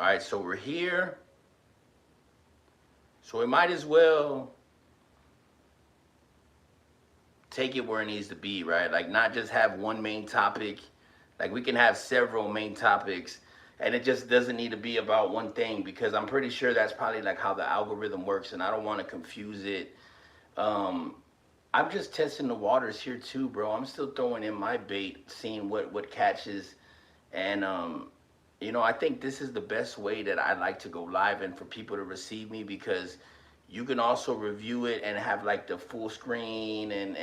All right, so we're here. So we might as well take it where it needs to be, right? Like not just have one main topic. Like we can have several main topics, and it just doesn't need to be about one thing, because I'm pretty sure that's probably like how the algorithm works, and I don't want to confuse it. Um, I'm just testing the waters here too, bro. I'm still throwing in my bait, seeing what catches, and I think this is the best way that I like to go live and for people to receive me, because you can also review it and have like the full screen, and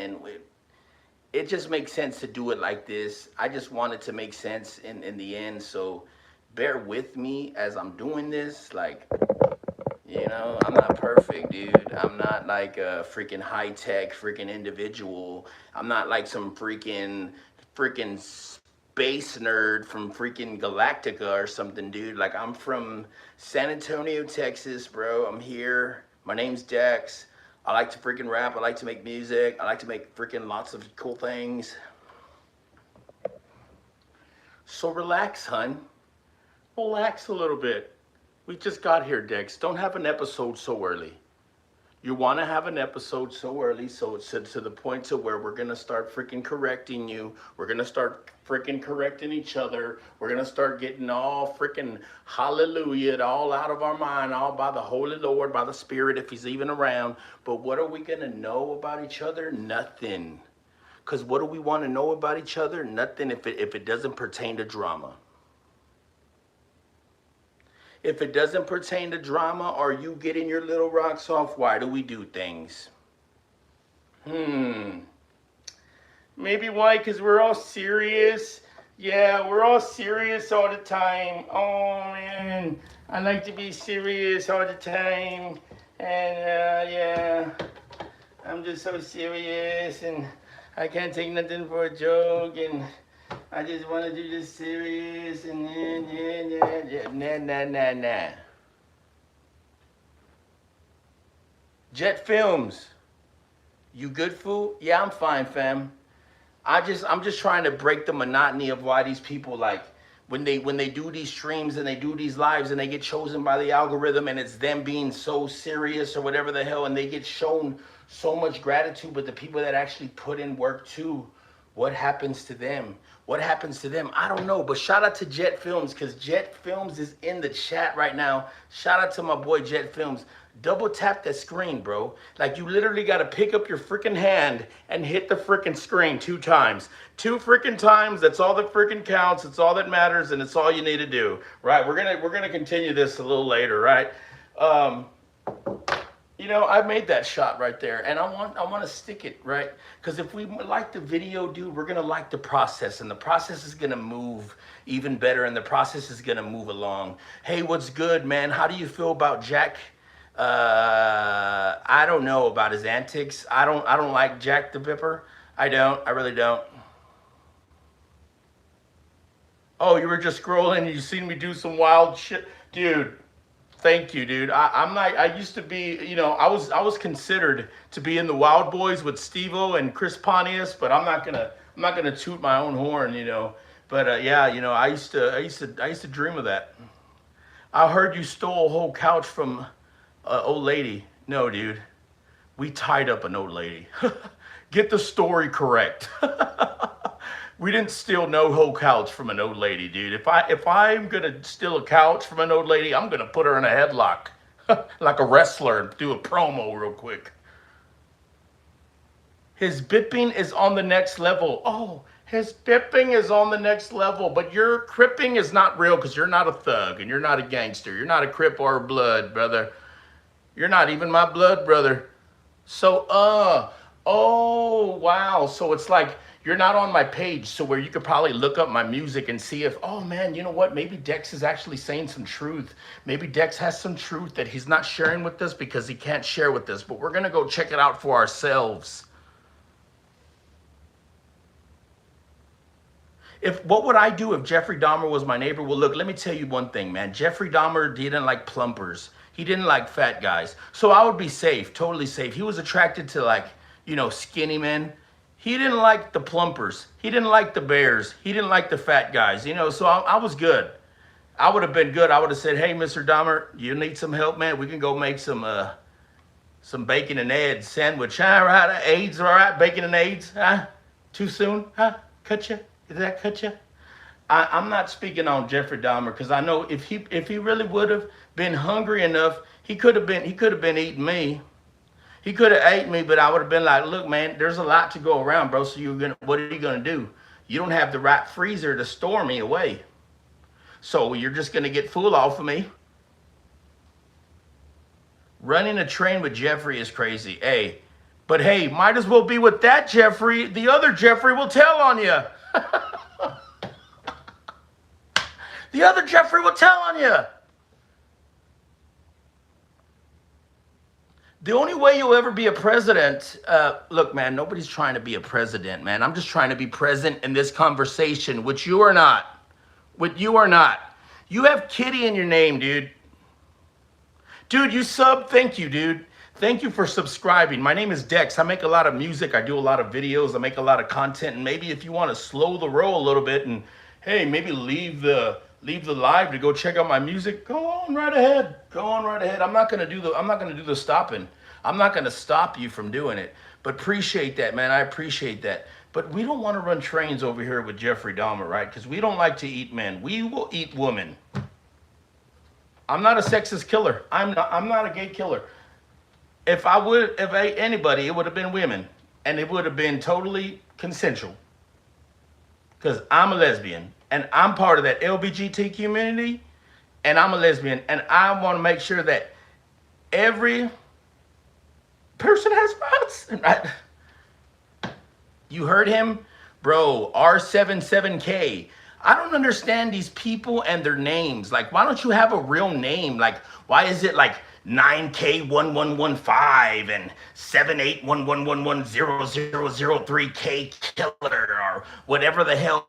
it just makes sense to do it like this. I just want it to make sense in the end, so bear with me as I'm doing this. Like, I'm not perfect, dude. I'm not like a freaking high tech freaking individual. I'm not like some freaking space nerd from freaking Galactica or something, dude. Like, I'm from San Antonio, Texas, bro. I'm here. My name's Dex. I like to freaking rap. I like to make music. I like to make freaking lots of cool things. So relax, hun. Relax a little bit. We just got here, Dex. Don't have an episode so early. You want to have an episode so early, so it's to the point to where we're going to start freaking correcting you. We're going to start freaking correcting each other. We're going to start getting all freaking hallelujah, all out of our mind, all by the Holy Lord, by the Spirit, if he's even around. But what are we going to know about each other? Nothing. Because what do we want to know about each other? Nothing if it doesn't pertain to drama. If it doesn't pertain to drama, or you getting your little rocks off, why do we do things? Maybe why? Because we're all serious. Yeah, we're all serious all the time. Oh, man. I like to be serious all the time. And, yeah, I'm just so serious, and I can't take nothing for a joke, and I just want to do this serious, and nah. Jet Films, you good, fool? Yeah, I'm fine, fam. I'm just trying to break the monotony of why these people, like, when they do these streams and they do these lives and they get chosen by the algorithm, and it's them being so serious or whatever the hell, and they get shown so much gratitude, but the people that actually put in work too, what happens to them? What happens to them? I don't know, but shout out to Jet Films, because Jet Films is in the chat right now. Shout out to my boy Jet Films. Double tap that screen, bro. Like, you literally got to pick up your freaking hand and hit the freaking screen 2 times. 2 freaking times. That's all that freaking counts. It's all that matters, and it's all you need to do. Right? We're gonna continue this a little later, right? I made that shot right there, and I want to stick it, right? Because if we like the video, dude, we're gonna like the process, and the process is gonna move even better, and the process is gonna move along. Hey, what's good, man? How do you feel about Jack? I don't know about his antics. I don't like Jack the Bipper. I really don't. Oh, you were just scrolling and you seen me do some wild shit, dude. Thank you, dude. I'm not. I used to be. I was considered to be in the Wild Boys with Steve-O and Chris Pontius, but I'm not gonna toot my own horn, But yeah, I used to dream of that. I heard you stole a whole couch from an old lady. No, dude. We tied up an old lady. Get the story correct. We didn't steal no whole couch from an old lady, dude. If I'm gonna steal a couch from an old lady, I'm gonna put her in a headlock, like a wrestler, and do a promo real quick. His bipping is on the next level. Oh, his bipping is on the next level, but your cripping is not real, because you're not a thug and you're not a gangster. You're not a crip or a blood, brother. You're not even my blood, brother. So, oh, wow. So it's like you're not on my page, so where you could probably look up my music and see if, oh man, you know what? Maybe Dex is actually saying some truth. Maybe Dex has some truth that he's not sharing with us because he can't share with us, but we're going to go check it out for ourselves. What would I do if Jeffrey Dahmer was my neighbor? Well, look, let me tell you one thing, man. Jeffrey Dahmer didn't like plumpers. He didn't like fat guys. So I would be safe, totally safe. He was attracted to, like, skinny men. He didn't like the plumpers. He didn't like the bears. He didn't like the fat guys, so I was good. I would have been good. I would have said, hey, Mr. Dahmer, you need some help, man? We can go make some bacon and eggs sandwich. Huh? Right? AIDS, all right? Bacon and eggs, huh? Too soon, huh? Cut you? Did that cut you? I'm not speaking on Jeffrey Dahmer because I know if he really would have been hungry enough, he could have been eating me. He could have ate me, but I would have been like, look, man, there's a lot to go around, bro. So what are you gonna do? You don't have the right freezer to store me away. So you're just gonna get full off of me. Running a train with Jeffrey is crazy. Hey, but hey, might as well be with that Jeffrey. The other Jeffrey will tell on you. The other Jeffrey will tell on you. The only way you'll ever be a president, look, man, nobody's trying to be a president, man. I'm just trying to be present in this conversation, which you are not. Which you are not. You have Kitty in your name, dude. Dude, you sub, thank you, dude. Thank you for subscribing. My name is Dex. I make a lot of music. I do a lot of videos. I make a lot of content. And maybe if you want to slow the roll a little bit and, hey, maybe leave the live to go check out my music, go on right ahead. Go on right ahead. I'm not gonna do the stopping. I'm not gonna stop you from doing it. But appreciate that, man. I appreciate that. But we don't want to run trains over here with Jeffrey Dahmer, right? Because we don't like to eat men. We will eat women. I'm not a sexist killer. I'm not a gay killer. If I ate anybody, it would have been women. And it would have been totally consensual. Because I'm a lesbian. And I'm part of that LBGT community, and I'm a lesbian, and I want to make sure that every person has rights. Right? You heard him? Bro, R77K. I don't understand these people and their names. Like, why don't you have a real name? Like, why is it like 9K1115 and 7811110003K killer or whatever the hell?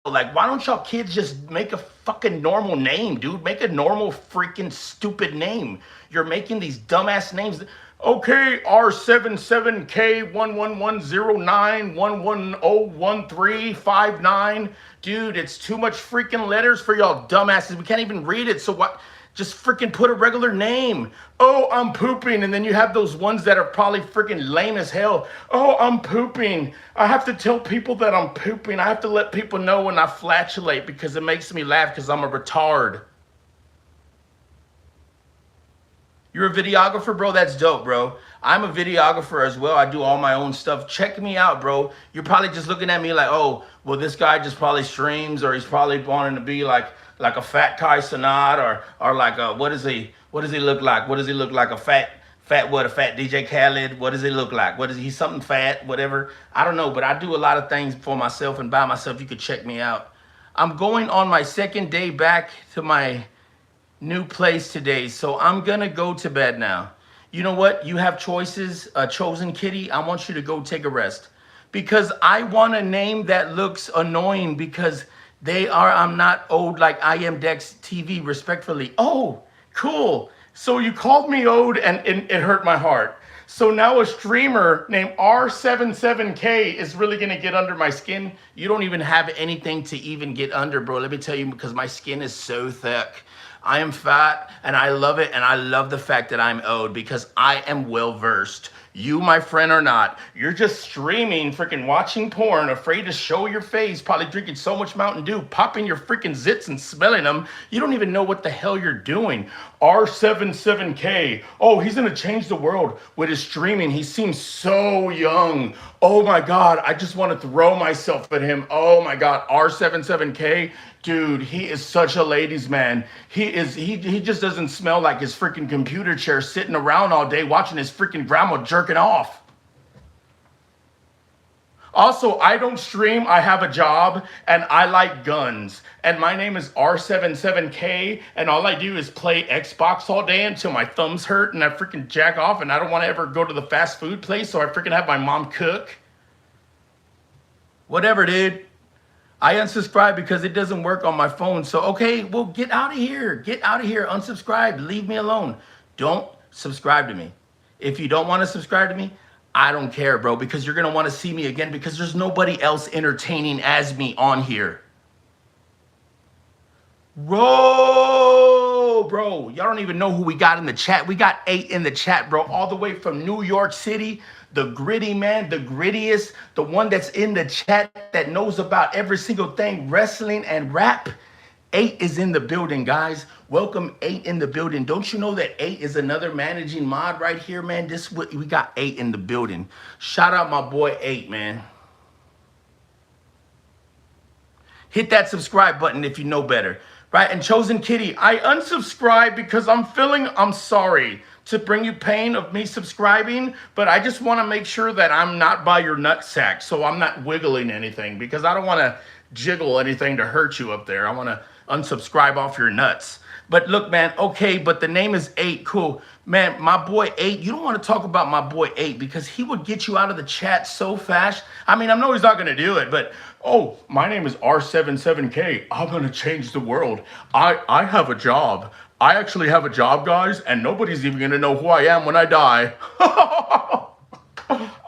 Like, why don't y'all kids just make a fucking normal name, dude? Make a normal freaking stupid name. You're making these dumbass names. Okay, R77K111091101359. Dude, it's too much freaking letters for y'all dumbasses. We can't even read it. So what? Just freaking put a regular name. Oh, I'm pooping. And then you have those ones that are probably freaking lame as hell. Oh, I'm pooping. I have to tell people that I'm pooping. I have to let people know when I flatulate because it makes me laugh because I'm a retard. You're a videographer, bro? That's dope, bro. I'm a videographer as well. I do all my own stuff. Check me out, bro. You're probably just looking at me like, oh, well, this guy just probably streams or he's probably wanting to be like a fat Kai Sanat or like a, what does he look like? What does he look like? A fat DJ Khaled? What does he look like? What is he? Something fat, whatever. I don't know, but I do a lot of things for myself and by myself. You could check me out. I'm going on my second day back to my new place today, so I'm gonna go to bed now. You know what? You have choices, chosen kitty. I want you to go take a rest because I want a name that looks annoying because I'm not old like Iamdex TV, respectfully. Oh, cool. So you called me old and it hurt my heart. So now a streamer named R77K is really going to get under my skin. You don't even have anything to even get under, bro. Let me tell you, because my skin is so thick. I am fat and I love it. And I love the fact that I'm old because I am well versed. You, my friend, are not. You're just streaming, freaking watching porn, afraid to show your face, probably drinking so much Mountain Dew, popping your freaking zits and smelling them. You don't even know what the hell you're doing. R77K. Oh, he's going to change the world with his streaming. He seems so young. Oh my God, I just want to throw myself at him. Oh my God, R77K. Dude, he is such a ladies' man. He just doesn't smell like his freaking computer chair sitting around all day watching his freaking grandma jerking off. Also, I don't stream, I have a job, and I like guns. And my name is R77K, and all I do is play Xbox all day until my thumbs hurt and I freaking jack off, and I don't want to ever go to the fast food place, so I freaking have my mom cook. Whatever, dude. I unsubscribe because it doesn't work on my phone. So, okay, well, get out of here. Get out of here. Unsubscribe. Leave me alone. Don't subscribe to me. If you don't want to subscribe to me, I don't care, bro, because you're going to want to see me again because there's nobody else entertaining as me on here. Bro, y'all don't even know who we got in the chat. We got 8 in the chat, bro, all the way from New York City. The gritty man, the grittiest, the one that's in the chat that knows about every single thing, wrestling and rap. 8 is in the building, guys. Welcome 8 in the building. Don't you know that 8 is another managing mod right here, man? We got 8 in the building. Shout out my boy 8, man. Hit that subscribe button if you know better. Right? And Chosen Kitty, I unsubscribe because I'm sorry to bring you pain of me subscribing, but I just want to make sure that I'm not by your nutsack, so I'm not wiggling anything because I don't want to jiggle anything to hurt you up there. I want to unsubscribe off your nuts. But look, man, okay, but the name is 8, cool. Man, my boy 8, you don't want to talk about my boy 8 because he would get you out of the chat so fast. I mean, I know he's not going to do it, but, oh, my name is R77K. I'm going to change the world. I have a job. I actually have a job, guys, and nobody's even going to know who I am when I die.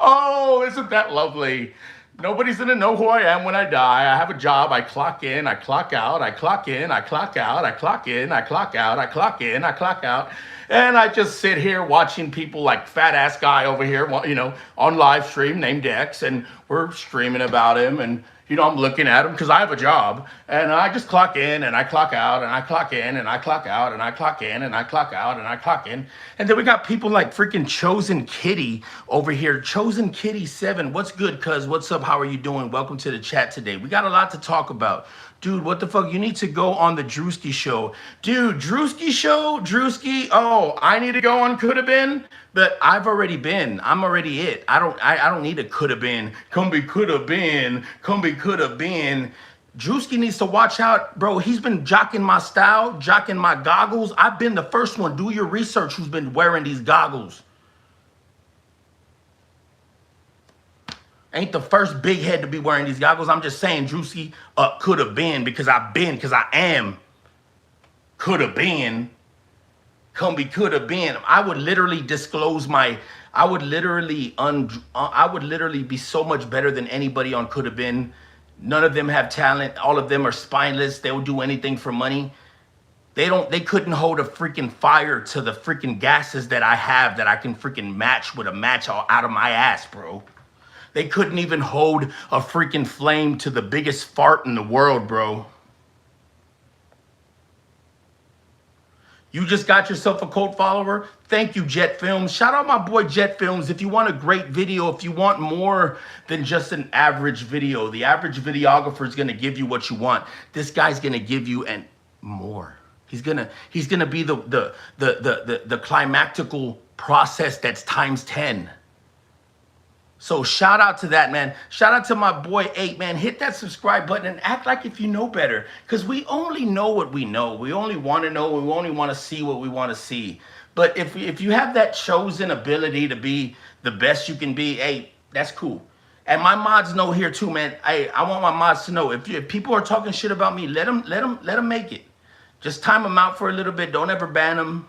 Oh, isn't that lovely? Nobody's gonna know who I am when I die. I have a job. I clock in, I clock out, I clock in, I clock out, I clock in, I clock out, I clock in, I clock out. And I just sit here watching people like fat ass guy over here, you know, on live stream named Dex, and we're streaming about him, and you know, I'm looking at him because I have a job, and I just clock in and I clock out and I clock in and I clock out and I clock in and I clock out and I clock in. And then we got people like freaking Chosen Kitty over here. Chosen Kitty 7, what's good, cuz? What's up? How are you doing? Welcome to the chat today. We got a lot to talk about. Dude, what the fuck? You need to go on the Drewski show. Dude, Drewski show? Drewski? Oh, I need to go on Coulda Been? But I've already been. I'm already it. I don't need a coulda been. Come be coulda been. Come be coulda been. Drewski needs to watch out, bro. He's been jocking my style, jocking my goggles. I've been the first one. Do your research who's been wearing these goggles. Ain't the first big head to be wearing these goggles. I'm just saying, Drewski, could have been because I am. Could have been. Come be could have been. I would literally disclose my. I would literally be so much better than anybody on could have been. None of them have talent. All of them are spineless. They'll do anything for money. They couldn't hold a freaking fire to the freaking gases that I have that I can freaking match with a match out of my ass, bro. They couldn't even hold a freaking flame to the biggest fart in the world, bro. You just got yourself a cult follower? Thank you, Jet Films. Shout out my boy Jet Films. If you want a great video, if you want more than just an average video, the average videographer is going to give you what you want. This guy's going to give you more. He's gonna be the climactical process that's times 10. So shout out to that, man. Shout out to my boy 8, man. Hit that subscribe button and act like if you know better. Because we only know what we know. We only want to know. We only want to see what we want to see. But if you have that chosen ability to be the best you can be, hey, that's cool. And my mods know here too, man. Hey, I want my mods to know. If people are talking shit about me, let them make it. Just time them out for a little bit. Don't ever ban them.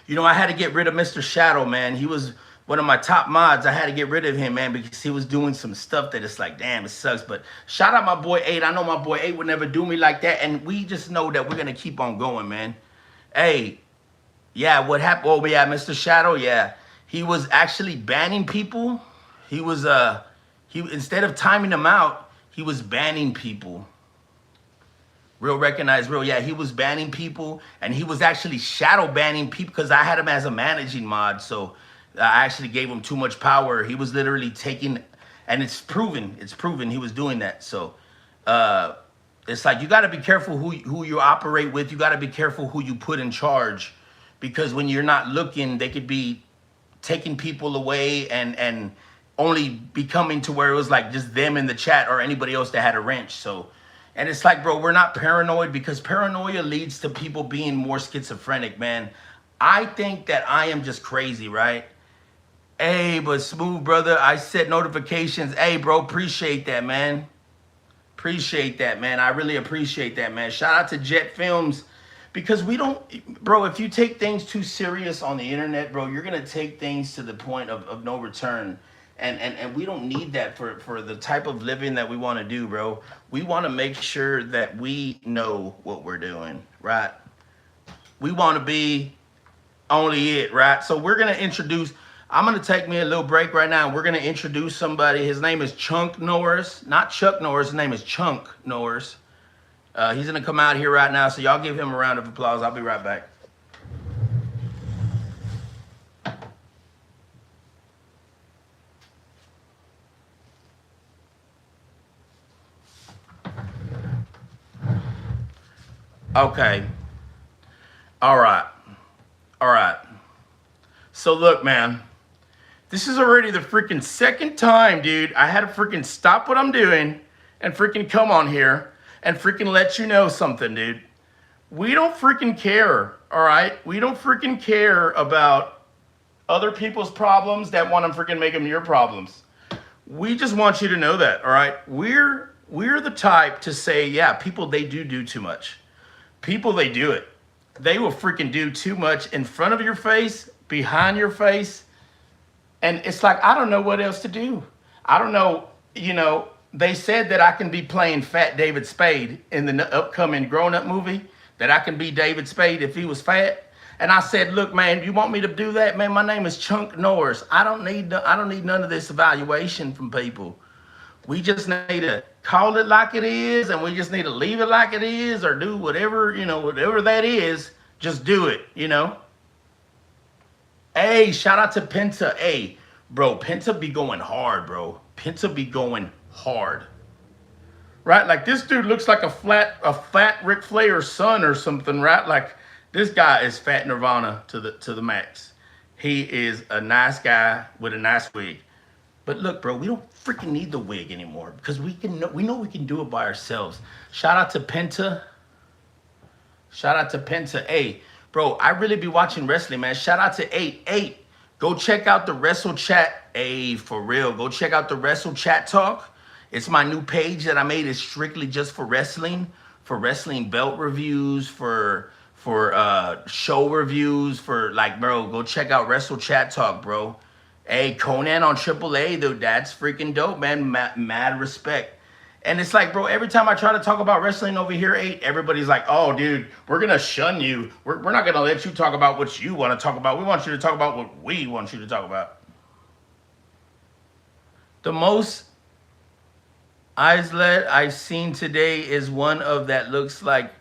You know, I had to get rid of Mr. Shadow, man. He was one of my top mods. I had to get rid of him, man, because he was doing some stuff that it's like, damn, it sucks. But shout out my boy 8. I know my boy 8 would never do me like that. And we just know that we're going to keep on going, man. Hey, yeah, what happened? Oh, yeah, Mr. Shadow, yeah. He was actually banning people. He was, instead of timing them out, he was banning people. Real recognize real. Yeah, he was banning people. And he was actually shadow banning people because I had him as a managing mod. So I actually gave him too much power. He was literally taking, and it's proven he was doing that. So it's like you got to be careful who you operate with. You got to be careful who you put in charge, because when you're not looking, they could be taking people away and only becoming to where it was like just them in the chat or anybody else that had a wrench. So, and it's like, bro, we're not paranoid, because paranoia leads to people being more schizophrenic, man. I think that I am just crazy, right? Hey, but smooth, brother, I set notifications. Hey, bro, appreciate that, man. Appreciate that, man. I really appreciate that, man. Shout out to Jet Films, because we don't, bro, if you take things too serious on the internet, bro, you're going to take things to the point of no return. And we don't need that for the type of living that we want to do, bro. We want to make sure that we know what we're doing, right? We want to be only it, right? So we're gonna introduce. I'm gonna take me a little break right now. We're gonna introduce somebody. His name is Chunk Norris, not Chuck Norris. His name is Chunk Norris. He's gonna come out here right now. So y'all give him a round of applause. I'll be right back. Okay. All right. All right. So look, man. This is already the freaking second time, dude. I had to freaking stop what I'm doing and freaking come on here and freaking let you know something, dude. We don't freaking care, all right? We don't freaking care about other people's problems that want to freaking make them your problems. We just want you to know that, all right? We're the type to say, yeah, people, they do too much. People, they do it. They will freaking do too much in front of your face, behind your face. And it's like, I don't know what else to do. I don't know, they said that I can be playing Fat David Spade in the upcoming Grown Up movie, that I can be David Spade if he was fat. And I said, look, man, you want me to do that? Man, my name is Chunk Norris. I don't need none of this evaluation from people. We just need to call it like it is, and we just need to leave it like it is, or do whatever, whatever that is, just do it, Hey, shout out to Penta. Hey, bro, Penta be going hard, bro. Penta be going hard. Right? Like this dude looks like a fat Ric Flair's son or something, right? Like this guy is fat Nirvana to the max. He is a nice guy with a nice wig. But look, bro, we don't freaking need the wig anymore because we know we can do it by ourselves. Shout out to Penta. Shout out to Penta. Hey, bro, I really be watching wrestling, man. Shout out to 8. Go check out the Wrestle Chat. Hey, for real. Go check out the Wrestle Chat Talk. It's my new page that I made. It's strictly just for wrestling belt reviews, for show reviews, bro, go check out Wrestle Chat Talk, bro. Hey, Conan on AAA, dude, that's freaking dope, man. Mad respect. And it's like, bro, every time I try to talk about wrestling over here, 8, everybody's like, oh, dude, we're going to shun you. We're not going to let you talk about what you want to talk about. We want you to talk about what we want you to talk about. The most islet I've seen today is one of that looks like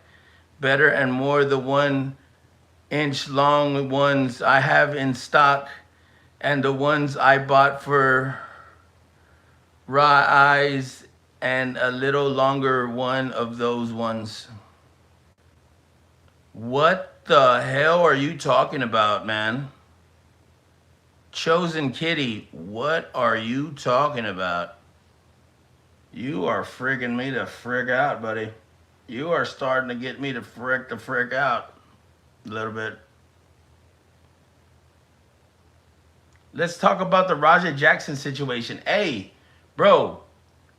better and more the 1-inch long ones I have in stock, and the ones I bought for raw eyes, and a little longer one of those ones. What the hell are you talking about, man? Chosen Kitty, what are you talking about? You are frigging me to frig out, buddy. You are starting to get me to frig out a little bit. Let's talk about the Raja Jackson situation. Hey, bro,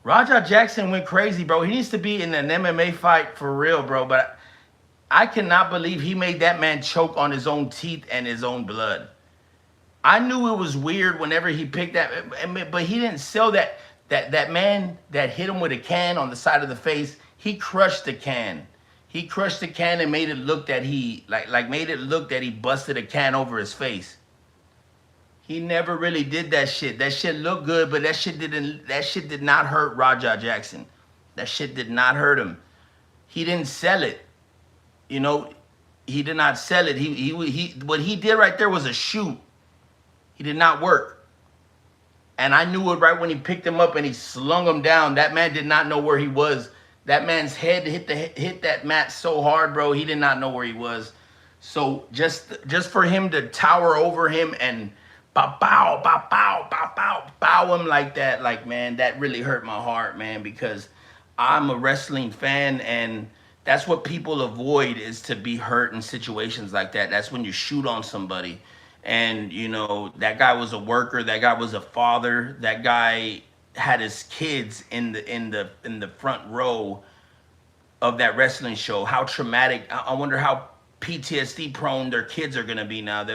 Raja Jackson went crazy, bro. He needs to be in an MMA fight for real, bro. But I cannot believe he made that man choke on his own teeth and his own blood. I knew it was weird whenever he picked that, but he didn't sell that. That man that hit him with a can on the side of the face, he crushed the can. He crushed the can and made it look that he made it look that he busted a can over his face. He never really did that shit. That shit looked good, but that shit did not hurt Raja Jackson. That shit did not hurt him. He didn't sell it. He did not sell it. He what he did right there was a shoot. He did not work. And I knew it right when he picked him up and he slung him down. That man did not know where he was. That man's head hit that mat so hard, bro. He did not know where he was. So just for him to tower over him and bow him like that, like, man, that really hurt my heart, man, because I'm a wrestling fan, and that's what people avoid, is to be hurt in situations like that. That's when you shoot on somebody. And, that guy was a worker. That guy was a father. That guy had his kids in the front row of that wrestling show. How traumatic. I wonder how PTSD prone their kids are going to be now.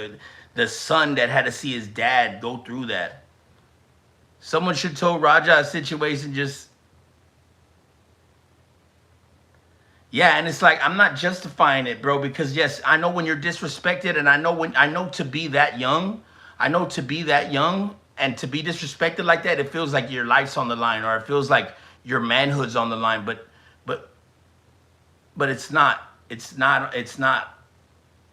The son that had to see his dad go through that. Someone should tell Raja a situation just. Yeah, and it's like I'm not justifying it, bro, because yes, I know when you're disrespected, and I know to be that young, I know to be that young and to be disrespected like that, it feels like your life's on the line, or it feels like your manhood's on the line, but but it's not. It's not. It's not.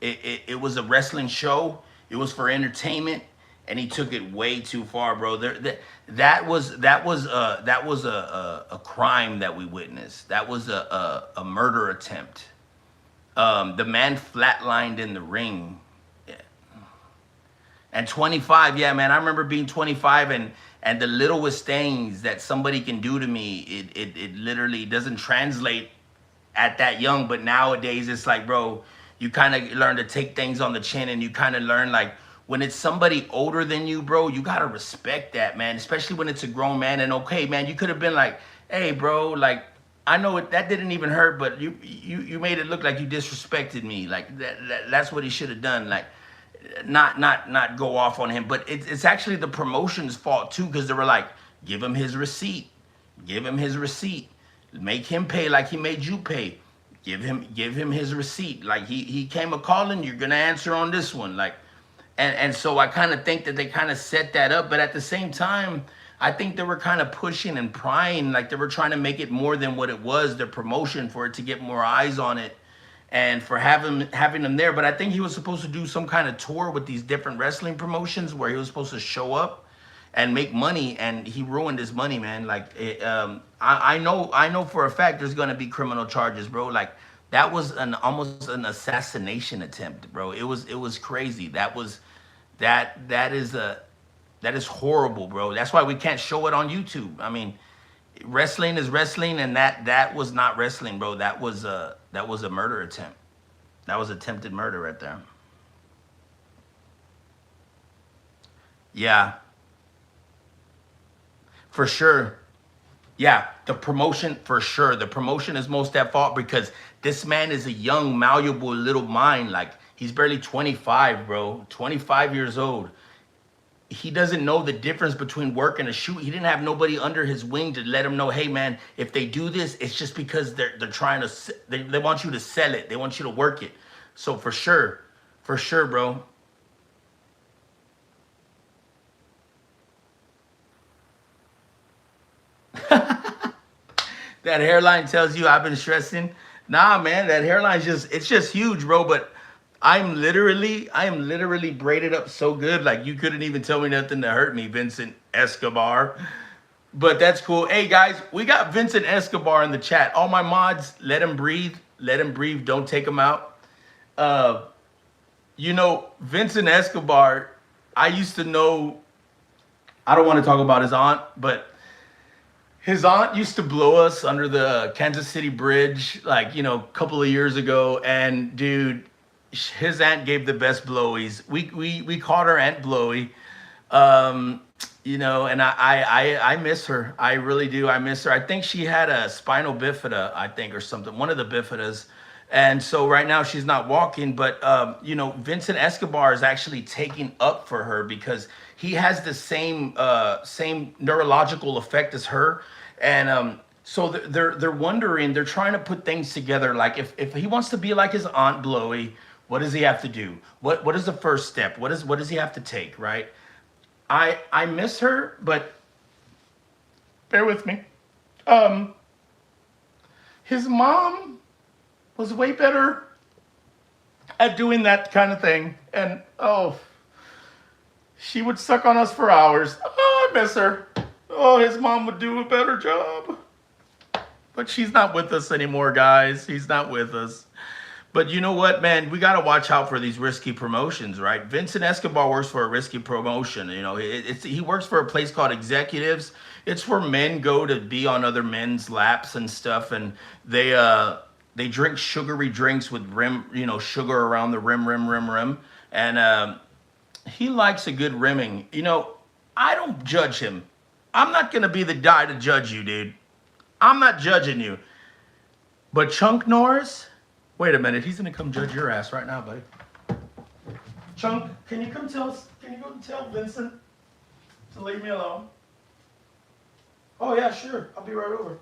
It was a wrestling show. It was for entertainment, and he took it way too far, bro. That was a crime that we witnessed. That was a murder attempt. The man flatlined in the ring. Yeah. And 25, yeah, man. I remember being 25, and the littlest things that somebody can do to me, it literally doesn't translate at that young. But nowadays it's like, bro, you kind of learn to take things on the chin, and you kind of learn, like, when it's somebody older than you, bro, you gotta respect that, man, especially when it's a grown man. And okay, man, you could have been like, hey, bro, like, I know that didn't even hurt, but you made it look like you disrespected me. Like, that's what he should have done. Like, not go off on him. But it's actually the promotion's fault too, because they were like, give him his receipt, give him his receipt, make him pay like he made you pay, give him his receipt, like he came a calling, you're gonna answer on this one, like. And so I kind of think that they kind of set that up, but at the same time, I think they were kind of pushing and prying, like they were trying to make it more than what it was, their promotion, for it to get more eyes on it, and for having him there. But I think he was supposed to do some kind of tour with these different wrestling promotions where he was supposed to show up and make money, and he ruined his money, man. Like, I know for a fact there's gonna be criminal charges, bro. Like, that was almost an assassination attempt, bro. It was crazy. That is horrible, bro. That's why we can't show it on YouTube. I mean, wrestling is wrestling, and that was not wrestling, bro. That was a murder attempt. That was attempted murder right there. Yeah, for sure. Yeah, the promotion, for sure. The promotion is most at fault, because this man is a young, malleable little mind. Like, he's barely 25, bro. 25 years old. He doesn't know the difference between work and a shoot. He didn't have nobody under his wing to let him know, hey, man, if they do this, it's just because they're trying to, they want you to sell it. They want you to work it. So for sure, bro. That hairline tells you I've been stressing. Nah, man, that hairline's it's just huge, bro. But I am literally braided up so good, like you couldn't even tell me nothing to hurt me, Vincent Escobar. But that's cool. Hey guys, we got Vincent Escobar in the chat. All my mods, let him breathe. Let him breathe. Don't take him out. Uh, Vincent Escobar, I used to know, I don't want to talk about his aunt, but his aunt used to blow us under the Kansas City Bridge, like, a couple of years ago. And dude, his aunt gave the best blowies. We called her Aunt Blowy. And I miss her. I really do. I miss her. I think she had a spinal bifida, I think, or something, one of the bifidas. And so right now she's not walking, but Vincent Escobar is actually taking up for her, because he has the same neurological effect as her. And so they're wondering, they're trying to put things together. Like, if he wants to be like his Aunt Blowy, what does he have to do? What is the first step? What does he have to take, right? I miss her, but bear with me. His mom was way better at doing that kind of thing. And she would suck on us for hours. Oh, I miss her. Oh, his mom would do a better job. But she's not with us anymore, guys. He's not with us. But you know what, man? We got to watch out for these risky promotions, right? Vincent Escobar works for a risky promotion. He works for a place called Executives. It's where men go to be on other men's laps and stuff. And they drink sugary drinks with sugar around the rim. And he likes a good rimming. I don't judge him. I'm not going to be the guy to judge you, dude. I'm not judging you. But Chunk Norris... Wait a minute, he's gonna come judge your ass right now, buddy. Chunk, can you go tell Vincent to leave me alone? Oh, yeah, sure. I'll be right over.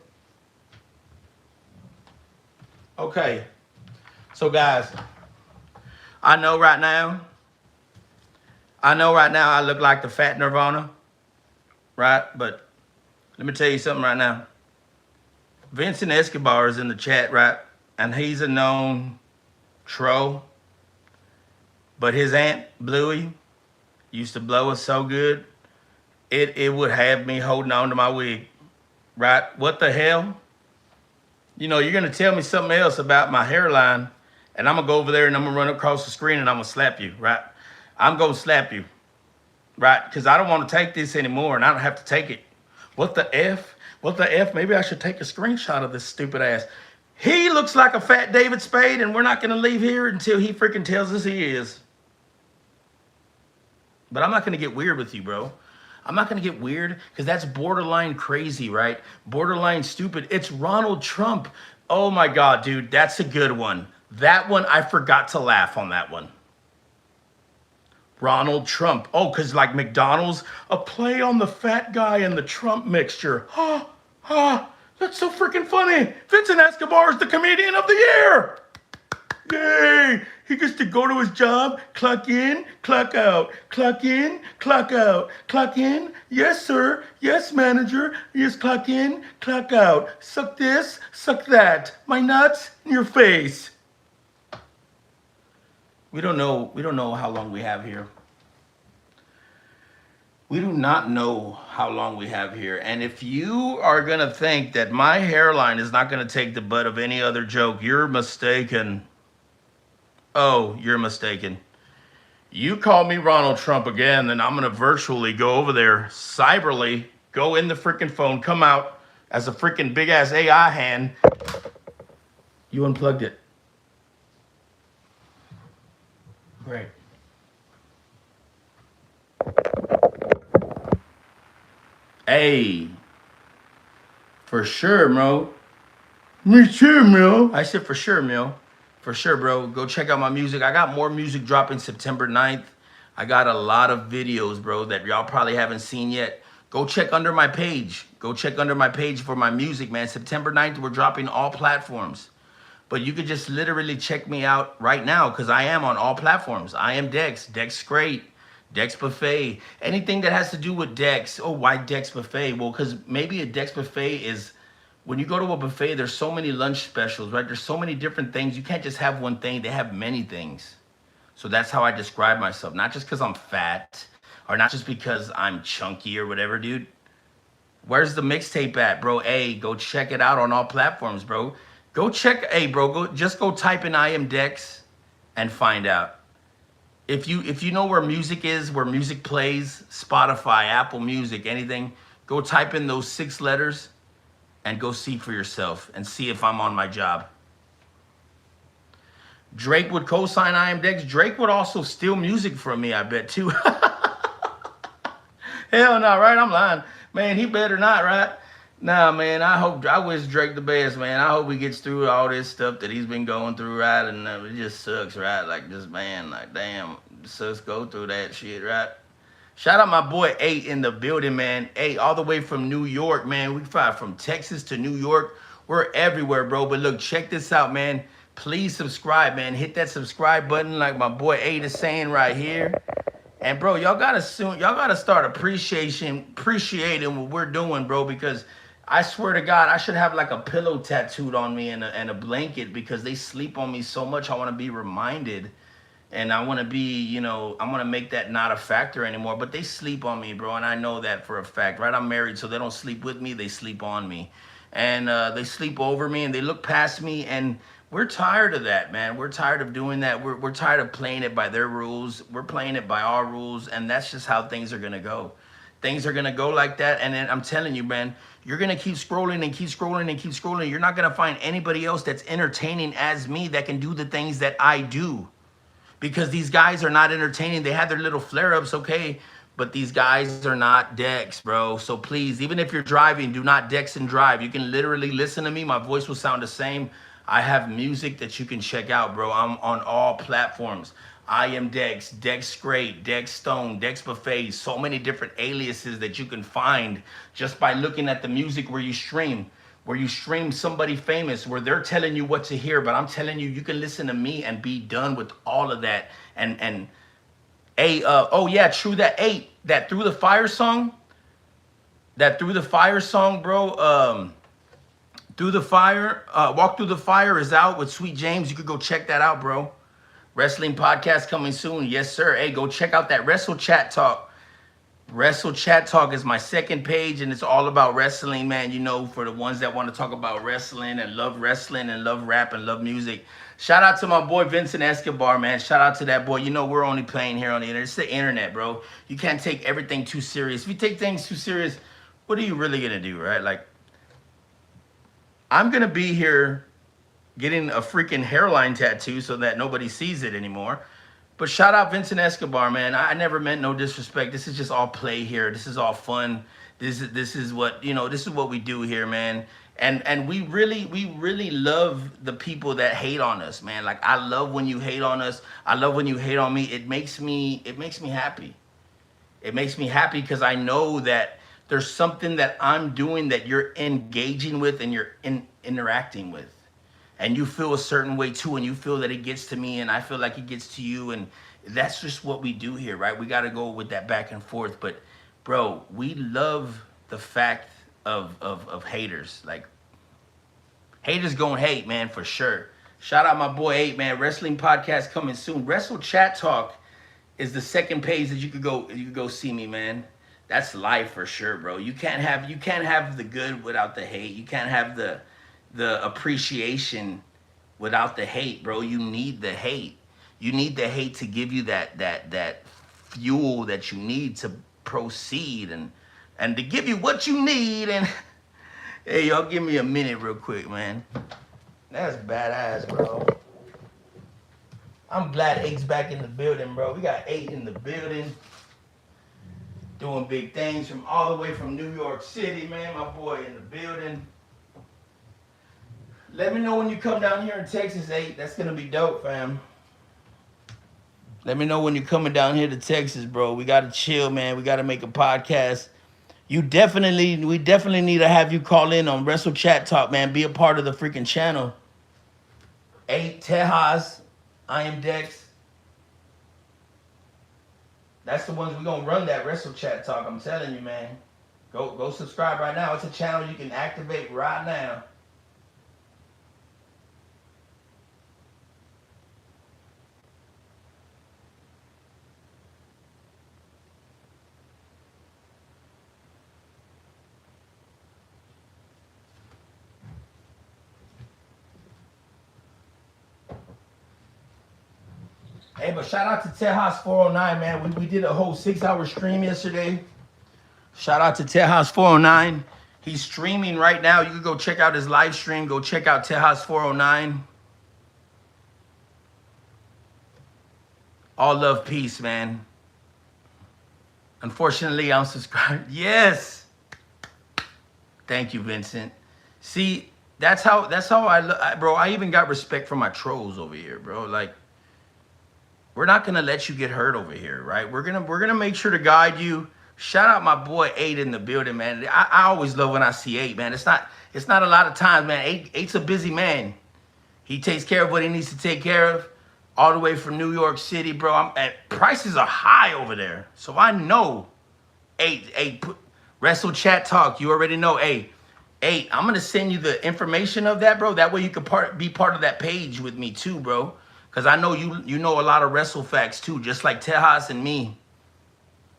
Okay. So, guys, I know right now I look like the fat Nirvana, right? But let me tell you something right now. Vincent Escobar is in the chat, right? And he's a known troll. But his aunt, Bluey, used to blow us so good, it would have me holding on to my wig, right? What the hell? You know, you're going to tell me something else about my hairline, and I'm going to go over there and I'm going to run across the screen and I'm going to slap you, right? I'm going to slap you, right? Because I don't want to take this anymore and I don't have to take it. What the F? What the F? Maybe I should take a screenshot of this stupid ass. He looks like a fat David Spade, and we're not going to leave here until he freaking tells us he is. But I'm not going to get weird with you, bro. I'm not going to get weird because that's borderline crazy, right? Borderline stupid. It's Ronald Trump. Oh my God, dude, that's a good one. That one, I forgot to laugh on that one. Ronald Trump. Oh, because like McDonald's, a play on the fat guy and the Trump mixture. That's so freaking funny. Vincent Escobar is the comedian of the year. Yay! He gets to go to his job, clock in, clock out, clock in, clock out, clock in. Yes, sir. Yes, manager. Yes, clock in, clock out. Suck this, suck that. My nuts in your face. We don't know how long we have here. We do not know how long we have here. And if you are going to think that my hairline is not going to take the butt of any other joke, you're mistaken. Oh, you're mistaken. You call me Ronald Trump again, then I'm going to virtually go over there, cyberly, go in the freaking phone, come out as a freaking big-ass AI hand. You unplugged it. Great. Hey, for sure, bro. Me too, bro. I said for sure, bro. For sure, bro. Go check out my music. I got more music dropping September 9th. I got a lot of videos, bro, that y'all probably haven't seen yet. Go check under my page. Go check under my page for my music, man. September 9th, we're dropping all platforms. But you could just literally check me out right now because I am on all platforms. Iamdex, Dex Great, Dex Buffet, anything that has to do with Dex. Oh, why Dex Buffet? Well, because maybe a Dex Buffet is... When you go to a buffet, there's so many lunch specials, right? There's so many different things. You can't just have one thing. They have many things. So that's how I describe myself. Not just because I'm fat or not just because I'm chunky or whatever, dude. Where's the mixtape at, bro? Hey, go check it out on all platforms, bro. Go check, hey, bro, just go type in Iamdex and find out. If you know where music is, where music plays, Spotify, Apple Music, anything, go type in those 6 letters and go see for yourself and see if I'm on my job. Drake would co-sign Iamdex. Drake would also steal music from me, I bet, too. Hell no, right? I'm lying. Man, he better not, right? Nah, man, I wish Drake the best, man. I hope he gets through all this stuff that he's been going through, right? And it just sucks, right? Like, just, man, like, damn, it sucks go through that shit, right? Shout out my boy 8 in the building, man. 8 all the way from New York, man. We fly from Texas to New York. We're everywhere, bro. But look, check this out, man. Please subscribe, man. Hit that subscribe button like my boy 8 is saying right here. And bro, y'all gotta start appreciating what we're doing, bro, because I swear to God, I should have like a pillow tattooed on me and a blanket because they sleep on me so much. I want to be reminded. And I want to be, you know, I want to make that not a factor anymore. But they sleep on me, bro. And I know that for a fact, right? I'm married, so they don't sleep with me. They sleep on me. And they sleep over me and they look past me. And we're tired of that, man. We're tired of doing that. We're tired of playing it by their rules. We're playing it by our rules. And that's just how things are going to go. Things are going to go like that. And then I'm telling you, man, you're going to keep scrolling and keep scrolling and keep scrolling. You're not going to find anybody else that's entertaining as me that can do the things that I do. Because these guys are not entertaining. They have their little flare-ups, okay, but these guys are not Dex, bro. So please, even if you're driving, do not Dex and drive. You can literally listen to me. My voice will sound the same. I have music that you can check out, bro. I'm on all platforms. Iamdex, Dex Great, Dex Stone, Dex Buffet, so many different aliases that you can find just by looking at the music where you stream somebody famous, where they're telling you what to hear, but I'm telling you, you can listen to me and be done with all of that. And oh yeah, true, that Through the Fire song, bro. Through the Fire, Walk Through the Fire is out with Sweet James. You could go check that out, bro. Wrestling podcast coming soon. Yes, sir. Hey, go check out that Wrestle Chat Talk. Wrestle Chat Talk is my second page, and it's all about wrestling, man. You know, for the ones that want to talk about wrestling and love rap and love music. Shout out to my boy Vincent Escobar, man. Shout out to that boy. You know, we're only playing here on the internet. It's the internet, bro. You can't take everything too serious. If you take things too serious, what are you really going to do, right? Like, I'm going to be here getting a freaking hairline tattoo so that nobody sees it anymore. But shout out Vincent Escobar, man. I never meant no disrespect. This is just all play here. This is all fun. This is what, you know, this is what we do here, man. And we really love the people that hate on us, man. Like, I love when you hate on us. I love when you hate on me. It makes me happy. It makes me happy because I know that there's something that I'm doing that you're engaging with and you're interacting with. And you feel a certain way too, and you feel that it gets to me, and I feel like it gets to you, and that's just what we do here, right? We got to go with that back and forth. But, bro, we love the fact of haters. Like, haters gonna hate, man, for sure. Shout out my boy 8, man. Wrestling podcast coming soon. Wrestle Chat Talk is the second page that you could go see me, man. That's life for sure, bro. You can't have the good without the hate. You can't have the appreciation without the hate, bro. You need the hate. You need the hate to give you that fuel that you need to proceed and to give you what you need. And hey, y'all, give me a minute real quick, man. That's badass, bro. I'm glad 8's back in the building, bro. We got 8 in the building, doing big things from all the way from New York City, man. My boy in the building. Let me know when you come down here in Texas, 8. That's going to be dope, fam. Let me know when you're coming down here to Texas, bro. We got to chill, man. We got to make a podcast. We definitely need to have you call in on Wrestle Chat Talk, man. Be a part of the freaking channel. 8, Tejas, Iamdex. That's the ones we're going to run that Wrestle Chat Talk. I'm telling you, man. Go subscribe right now. It's a channel you can activate right now. Hey, but shout out to Tejas 409, man. We did a whole 6-hour stream yesterday. Shout out to Tejas 409. He's streaming right now. You can go check out his live stream. Go check out Tejas 409. All love, peace, man. Unfortunately, I'm subscribed. Yes. Thank you, Vincent. See, that's how bro. I even got respect for my trolls over here, bro. Like, we're not gonna let you get hurt over here, right? We're gonna make sure to guide you. Shout out my boy 8 in the building, man. I always love when I see 8, man. It's not a lot of times, man. 8's a busy man. He takes care of what he needs to take care of, all the way from New York City, bro. Prices are high over there, so I know. 8, Wrestle Chat Talk. You already know. 8, I'm gonna send you the information of that, bro. That way you can be part of that page with me too, bro. Because I know you know a lot of wrestle facts too, just like Tejas and me.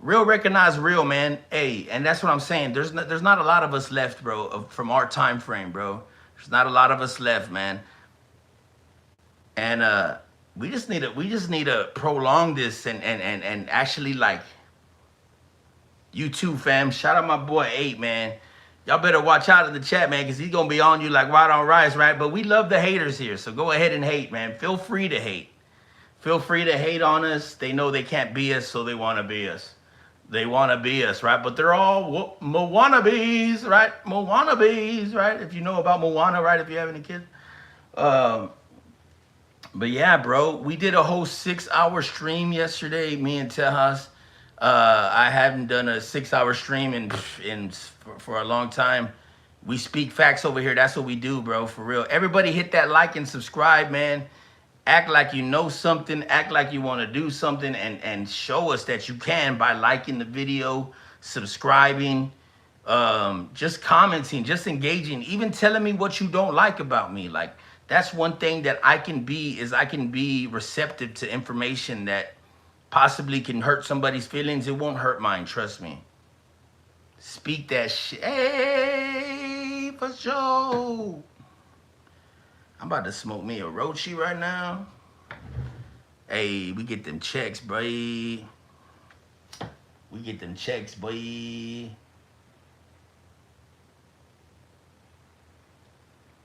Real recognize real, man. Hey, and that's what I'm saying. There's not a lot of us left, bro, from our time frame, bro. There's not a lot of us left, man. And we just need to prolong this and actually, like, you too, fam. Shout out my boy 8, man. Y'all better watch out in the chat, man, because he's going to be on you like white on rice, right? But we love the haters here, so go ahead and hate, man. Feel free to hate. Feel free to hate on us. They know they can't be us, so they want to be us. They want to be us, right? But they're all Moanabes, right? Moanabes, right? If you know about Moana, right? If you have any kids. But yeah, bro, we did a whole 6 hour stream yesterday, me and Tejas. I haven't done a 6 hour stream for a long time. We speak facts over here. That's what we do, bro, for real. Everybody hit that like and subscribe, man. Act like you know something. Act like you want to do something, and show us that you can by liking the video, subscribing, just commenting, just engaging, even telling me what you don't like about me. Like, that's one thing that I can be, is I can be receptive to information that possibly can hurt somebody's feelings. It won't hurt mine, trust me. Speak that shit. Hey, for sure. I'm about to smoke me a roachy right now. Hey, we get them checks, boy. We get them checks, boy.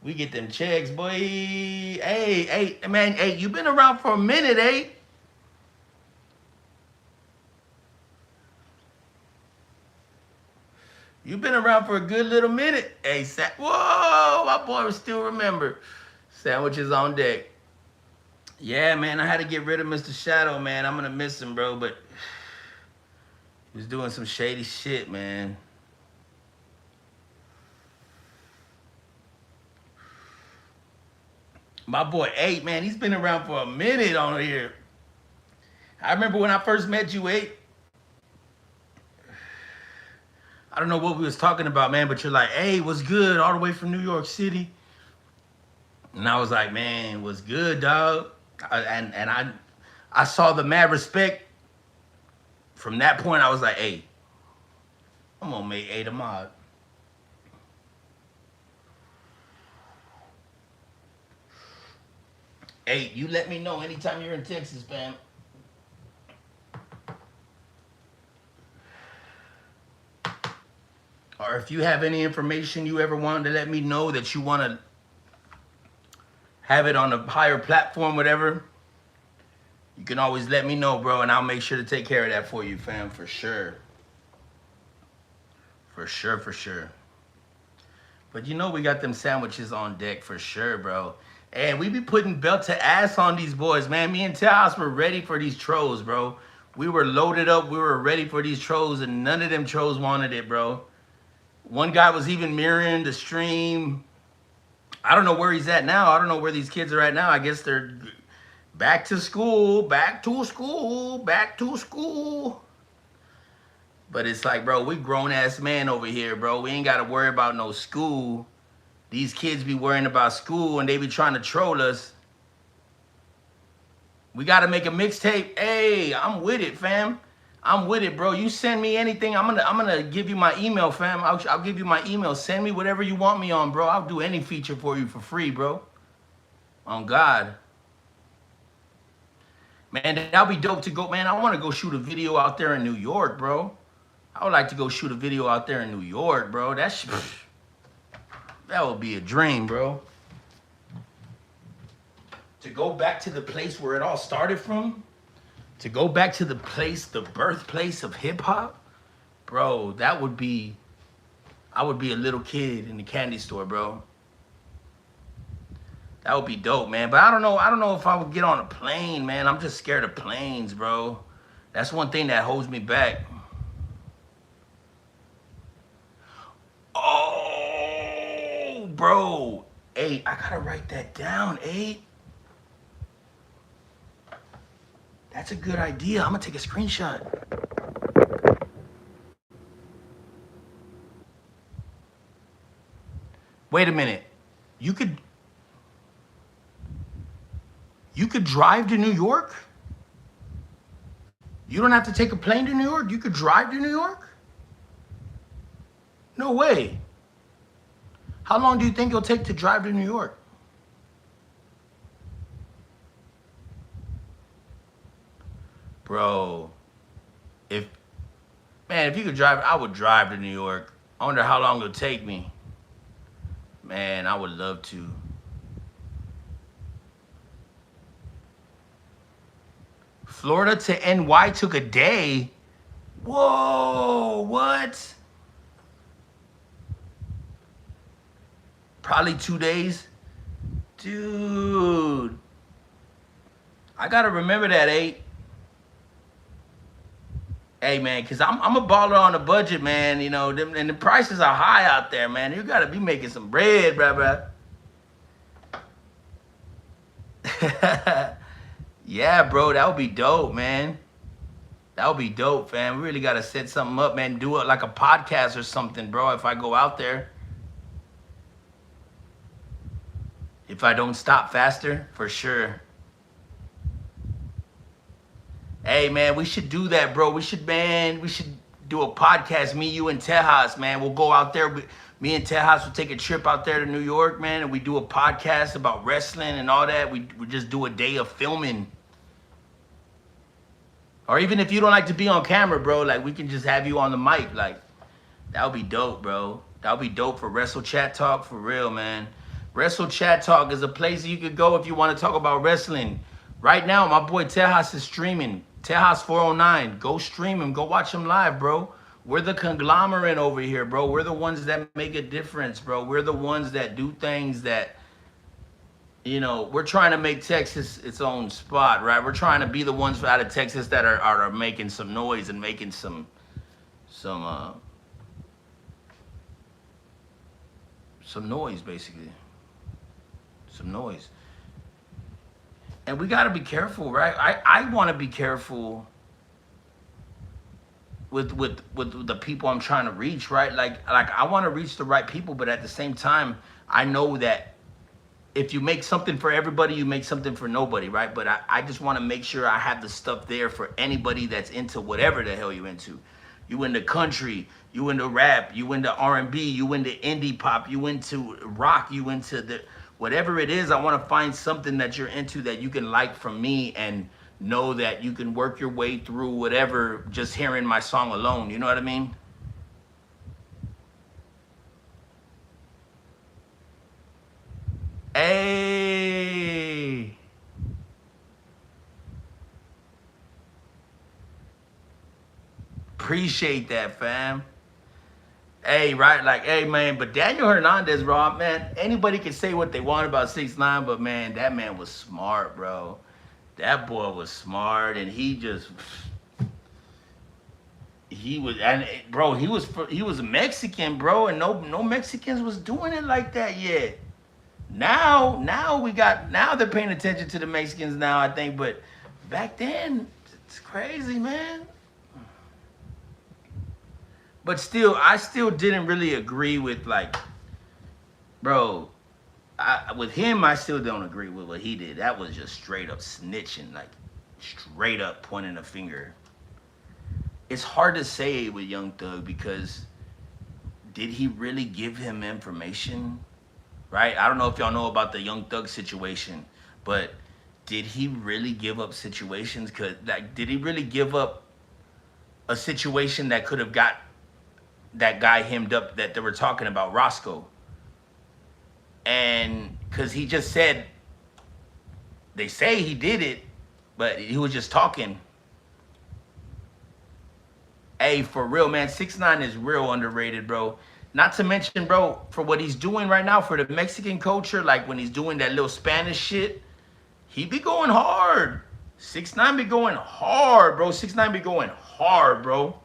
We get them checks, boy. Hey, man, hey, you been around for a minute, eh? You been around for a good little minute. Hey, whoa, my boy will still remember. Sandwiches on deck. Yeah, man, I had to get rid of Mr. Shadow, man. I'm gonna miss him, bro, but he was doing some shady shit, man. My boy 8, man, he's been around for a minute on here. I remember when I first met you, 8. I don't know what we was talking about, man, but you're like, hey, what's good? All the way from New York City. And I was like, man, what's good, dog? I saw the mad respect. From that point, I was like, hey, I'm gonna make 8 a mod. Hey, you let me know anytime you're in Texas, fam. Or if you have any information you ever wanted to let me know that you want to have it on a higher platform, whatever, you can always let me know, bro, and I'll make sure to take care of that for you, fam, for sure. For sure, for sure. But you know we got them sandwiches on deck for sure, bro. And we be putting belt to ass on these boys, man. Me and Taos were ready for these trolls, bro. We were loaded up. We were ready for these trolls, and none of them trolls wanted it, bro. One guy was even mirroring the stream. I don't know where he's at now. I don't know where these kids are at now. I guess they're back to school, back to school, back to school. But it's like, bro, we grown-ass man over here, bro. We ain't got to worry about no school. These kids be worrying about school, and they be trying to troll us. We got to make a mixtape. Hey, I'm with it, fam. I'm with it, bro. You send me anything. I'm gonna give you my email, fam. I'll give you my email. Send me whatever you want me on, bro. I'll do any feature for you for free, bro. On God. Man, that'll be dope to go. Man, I want to go shoot a video out there in New York, bro. I would like to go shoot a video out there in New York, bro. That would be a dream, bro. To go back to the place where it all started from. To go back to the place, the birthplace of hip hop, bro, that would be, I would be a little kid in the candy store, bro. That would be dope, man. But I don't know if I would get on a plane, man. I'm just scared of planes, bro. That's one thing that holds me back. Oh, bro. 8, I gotta write that down, 8. That's a good idea. I'm gonna take a screenshot. Wait a minute. You could drive to New York? You don't have to take a plane to New York? You could drive to New York? No way. How long do you think it'll take to drive to New York? Bro, if you could drive, I would drive to New York. I wonder how long it'll take me. Man, I would love to. Florida to NY took a day. Whoa, what? Probably 2 days. Dude. I gotta remember that, 8. Hey man, cause I'm a baller on a budget, man. You know, and the prices are high out there, man. You gotta be making some bread, bruh. Yeah, bro, that would be dope, man. That would be dope, fam. We really gotta set something up, man. Do it like a podcast or something, bro. If I go out there, if I don't stop faster, for sure. Hey man, we should do that, bro. We should do a podcast. Me, you, and Tejas, man. We'll go out there. Me and Tejas will take a trip out there to New York, man, and we do a podcast about wrestling and all that. We just do a day of filming. Or even if you don't like to be on camera, bro, like we can just have you on the mic. Like, that would be dope, bro. That would be dope for Wrestle Chat Talk, for real, man. Wrestle Chat Talk is a place you could go if you want to talk about wrestling. Right now, my boy Tejas is streaming. Tejas 409. Go stream him. Go watch him live, bro. We're the conglomerate over here, bro. We're the ones that make a difference, bro. We're the ones that do things that, you know, we're trying to make Texas its own spot, right? We're trying to be the ones out of Texas that are making some noise and making some noise, basically. Some noise. And we got to be careful, right? I want to be careful with the people I'm trying to reach, right? Like I want to reach the right people, but at the same time, I know that if you make something for everybody, you make something for nobody, right? But I just want to make sure I have the stuff there for anybody that's into whatever the hell you into. You into country, you into rap, you into R&B, you into indie pop, you into rock, you into the whatever it is. I want to find something that you're into that you can like from me and know that you can work your way through whatever just hearing my song alone. You know what I mean? Hey. Appreciate that, fam. Hey, right, like, hey, man, but Daniel Hernandez, bro, man, anybody can say what they want about 6ix9ine, but, man, that man was smart, bro. That boy was smart, and he was, and bro, he was Mexican, bro, and no Mexicans was doing it like that yet. Now they're paying attention to the Mexicans now, I think, but back then, it's crazy, man. But still, I still didn't really agree with, like, bro, with him, I still don't agree with what he did. That was just straight up snitching, like, straight up pointing a finger. It's hard to say with Young Thug because did he really give him information, right? I don't know if y'all know about the Young Thug situation, but did he really give up situations? Like, did he really give up a situation that could have got that guy hemmed up that they were talking about, Roscoe? And because he just said, they say he did it, but he was just talking. Hey, for real, man, 6ix9ine is real underrated, bro. Not to mention, bro, for what he's doing right now for the Mexican culture, like when he's doing that little Spanish shit, he be going hard. 6ix9ine be going hard, bro. 6ix9ine be going hard, bro.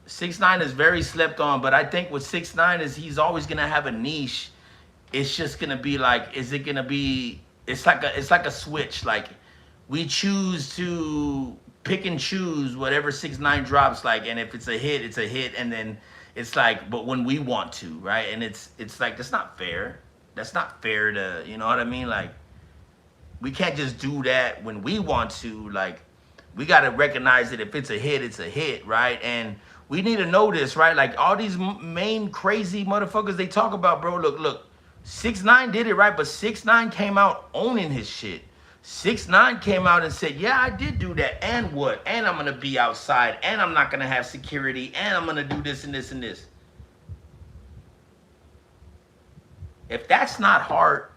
6ix9ine is very slept on, but I think with 6ix9ine is he's always gonna have a niche. It's just gonna be like, is it gonna be? It's like a switch. Like we choose to pick and choose whatever 6ix9ine drops. Like, and if it's a hit, it's a hit, and then it's like, but when we want to, right? And it's like that's not fair. That's not fair to, you know what I mean? Like we can't just do that when we want to. Like we gotta recognize that if it's a hit, it's a hit, right? And we need to know this, right? Like all these main crazy motherfuckers they talk about, bro. Look, 6ix9ine did it, right? But 6ix9ine came out owning his shit. 6ix9ine came out and said, yeah, I did do that. And what? And I'm going to be outside. And I'm not going to have security. And I'm going to do this and this and this. If that's not hard,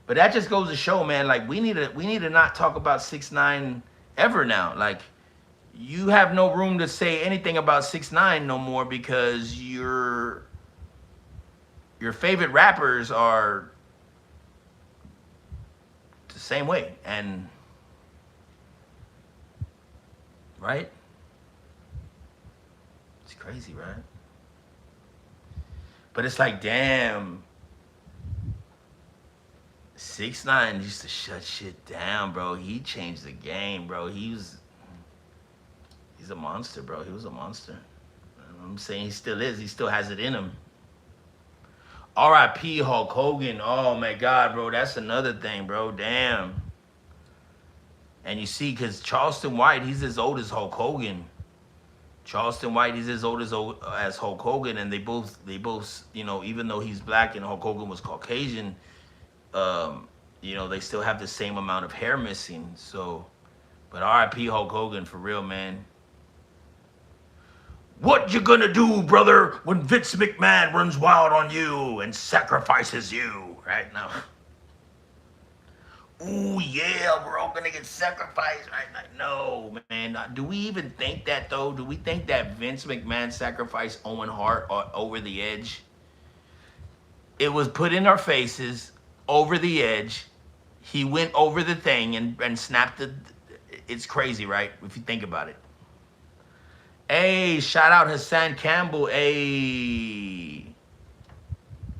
but that just goes to show, man, like we need to not talk about 6ix9ine ever now. Like you have no room to say anything about 6ix9ine no more because you're your favorite rappers are the same way, and right? It's crazy, right? But it's like, damn, 6ix9ine used to shut shit down, bro. He changed the game, bro. He's a monster, bro. He was a monster. I'm saying he still is. He still has it in him. R.I.P. Hulk Hogan. Oh my God, bro. That's another thing, bro. Damn. And you see, because Charleston White, he's as old as Hulk Hogan. Charleston White, he's as old as Hulk Hogan, and they both, you know, even though he's black and Hulk Hogan was Caucasian, you know, they still have the same amount of hair missing. So, but R.I.P. Hulk Hogan for real, man. What you gonna do, brother, when Vince McMahon runs wild on you and sacrifices you right now? Ooh, yeah, we're all gonna get sacrificed right now. No, man. Do we even think that, though? Do we think that Vince McMahon sacrificed Owen Hart over the edge? It was put in our faces, over the edge. He went over the thing and snapped the... It's crazy, right? If you think about it. Hey, shout out Hassan Campbell. Hey.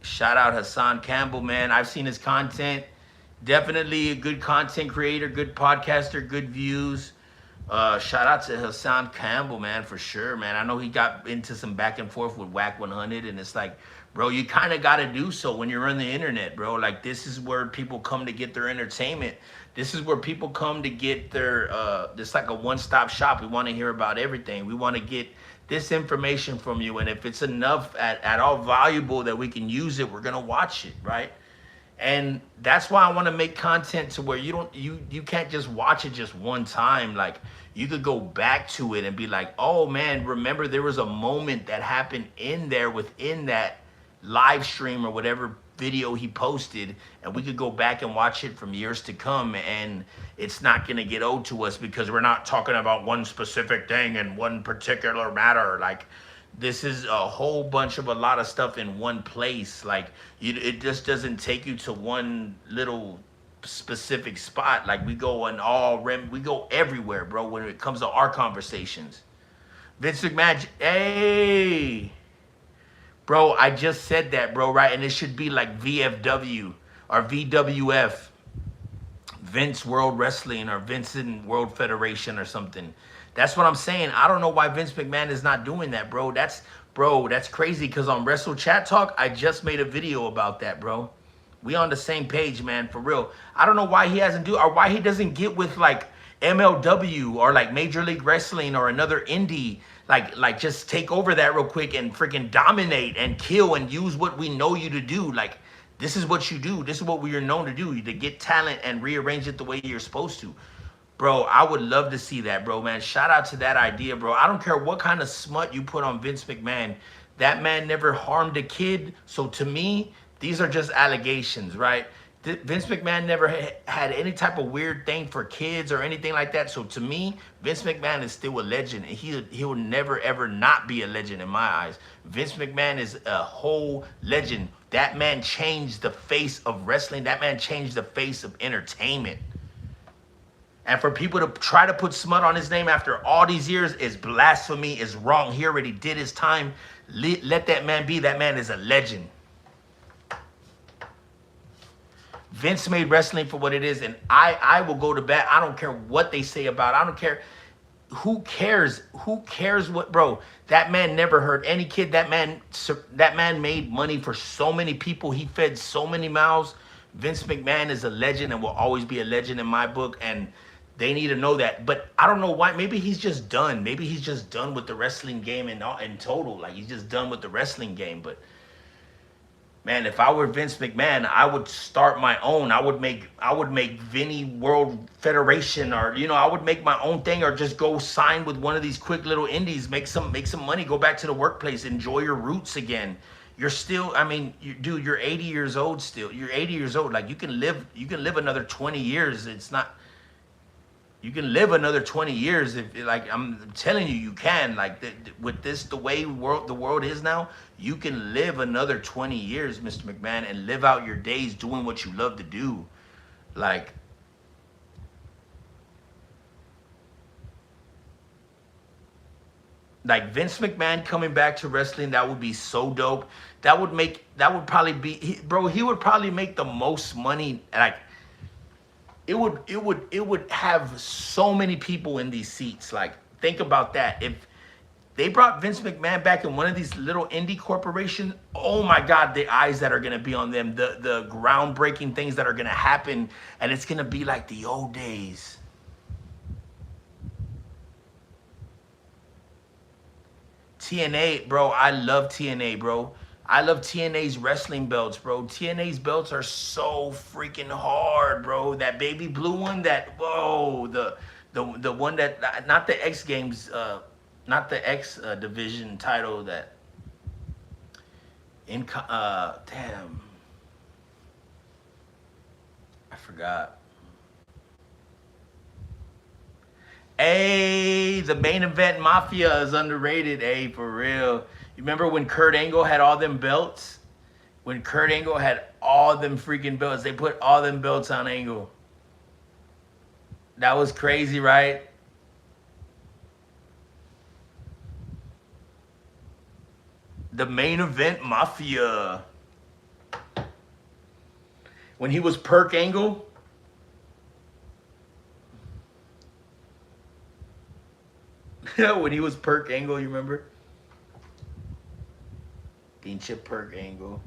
Shout out Hassan Campbell, man. I've seen his content. Definitely a good content creator, good podcaster, good views. Shout out to Hassan Campbell, man, for sure, man. I know he got into some back and forth with Whack 100, and it's like, bro, you kind of got to do so when you're on the internet, bro. Like, this is where people come to get their entertainment. This is where people come to get their, it's like a one-stop shop. We want to hear about everything. We want to get this information from you, and if it's enough at all valuable that we can use it, we're going to watch it, right? And that's why I want to make content to where you can't just watch it just one time. Like, you could go back to it and be like, oh man, remember there was a moment that happened in there within that live stream or whatever video he posted, and we could go back and watch it from years to come, and it's not going to get old to us because we're not talking about one specific thing and one particular matter. Like, this is a whole bunch of a lot of stuff in one place. Like, it just doesn't take you to one little specific spot. Like, we go we go everywhere, bro, when it comes to our conversations. Vince McMahon, hey, bro, I just said that, bro, right? And it should be like VFW or VWF, Vince World Wrestling or Vincent World Federation or something. That's what I'm saying. I don't know why Vince McMahon is not doing that, bro. That's crazy, because on Wrestle Chat Talk, I just made a video about that, bro. We on the same page, man, for real. I don't know why he hasn't or why he doesn't get with like MLW or like Major League Wrestling or another indie. Like just take over that real quick and freaking dominate and kill and use what we know you to do. Like, this is what you do. This is what we are known to do, to get talent and rearrange it the way you're supposed to. Bro, I would love to see that, bro, man. Shout out to that idea, bro. I don't care what kind of smut you put on Vince McMahon. That man never harmed a kid. So to me, these are just allegations, right? Vince McMahon never had any type of weird thing for kids or anything like that. So to me, Vince McMahon is still a legend, and he will never, ever not be a legend in my eyes. Vince McMahon is a whole legend. That man changed the face of wrestling. That man changed the face of entertainment. And for people to try to put smut on his name after all these years is blasphemy, is wrong. He already did his time. Let that man be. That man is a legend. Vince made wrestling for what it is, and I will go to bat. I don't care what they say about it. I don't care. Who cares? Who cares what, bro? That man never hurt any kid. That man made money for so many people. He fed so many mouths. Vince McMahon is a legend and will always be a legend in my book, and they need to know that. But I don't know why. Maybe he's just done. Maybe he's just done with the wrestling game in total. Like, he's just done with the wrestling game. But man, if I were Vince McMahon, I would start my own. I would make Vinny World Federation, or I would make my own thing, or just go sign with one of these quick little indies, make some money, go back to the workplace, enjoy your roots again. You're still, I mean, dude, you're 80 years old still. You're 80 years old. Like, you can live another 20 years. It's not, You can live another 20 years if, like, I'm telling you, you can. Like, with this, the way the world is now, you can live another 20 years, Mr. McMahon, and live out your days doing what you love to do. Like Vince McMahon coming back to wrestling, that would be so dope. That would probably be, bro, he would probably make the most money. Like, it would have so many people in these seats. Like, think about that. If they brought Vince McMahon back in one of these little indie corporations, oh my God, the eyes that are gonna be on them, the groundbreaking things that are gonna happen, and it's gonna be like the old days. TNA, bro, I love TNA, bro. I love TNA's wrestling belts, bro. TNA's belts are so freaking hard, bro. That baby blue one, whoa, the one that, not the X Games, not the X division title, damn, I forgot. Hey, the main event Mafia is underrated. Hey, for real. You remember when Kurt Angle had all them belts? When Kurt Angle had all them freaking belts, they put all them belts on Angle. That was crazy, right? The main event Mafia. When he was Perk Angle. When he was Perk Angle, you remember? Pinche Perk Angle.